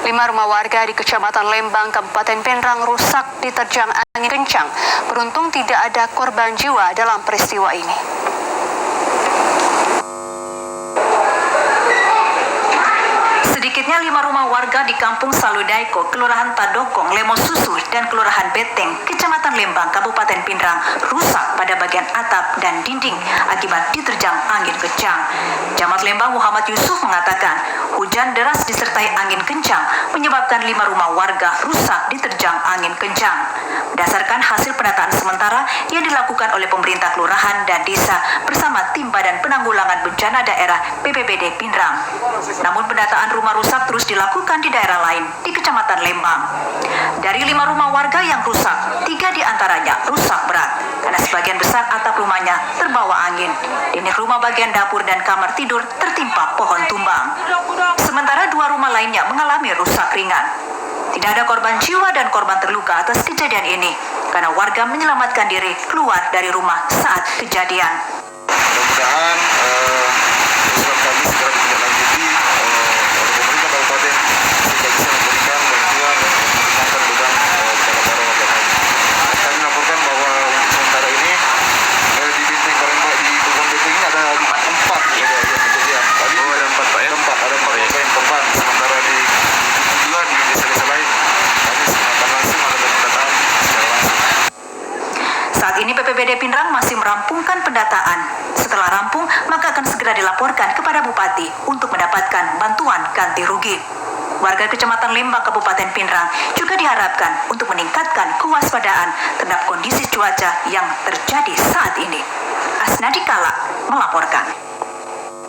5 rumah warga di Kecamatan Lembang, Kabupaten Pinrang rusak diterjang angin kencang. Beruntung tidak ada korban jiwa dalam peristiwa ini. Sedikitnya 5 rumah warga di Kampung Saludaiko, Kelurahan Tadokong, Lemo Susu, dan Kelurahan Beteng, Kecamatan Lembang, Kabupaten Pinrang, rusak pada bagian atap dan dinding akibat diterjang angin kencang. Camat Lembang Muhammad Yusuf mengatakan, hujan deras disertai angin kencang menyebabkan 5 rumah warga rusak diterjang angin kencang. Berdasarkan hasil pendataan sementara yang dilakukan oleh pemerintah kelurahan dan desa bersama tim Badan Penanggulangan Bencana Daerah BPBD Pinrang. Namun pendataan rumah rusak terus dilakukan di daerah lain di Kecamatan Lembang. Dari 5 rumah warga yang rusak, 3 diantaranya rusak berat karena sebagian besar atap rumahnya terbawa angin. Dinding rumah bagian dapur dan kamar tidur tertimpa pohon tumbang. Sementara 2 rumah lainnya mengalami rusak ringan. Tidak ada korban jiwa dan korban terluka atas kejadian ini karena warga menyelamatkan diri keluar dari rumah saat kejadian. Mudah-mudahan usulan kami segera ditindaklanjuti oleh pemerintah kabupaten sehingga bisa memberikan bantuan mengurangkan beban kepada para warga kami. Kami laporkan bahwa untuk sementara ini di Bintang Karembak di Kelurahan Beteng ini ada 4 kejadian. Tadi ada 4 Pak ya? Ada 4 warga yang korban. Sementara di desa-desa lain kami akan langsung melakukan pendataan secara langsung. Saat ini BPBD Pinrang masih merampungkan pendataan. Setelah rampung, maka akan segera dilaporkan kepada Bupati untuk mendapatkan bantuan ganti rugi. Warga Kecamatan Lembang, Kabupaten Pinrang juga diharapkan untuk meningkatkan kewaspadaan terhadap kondisi cuaca yang terjadi saat ini. Asnadi Kala melaporkan.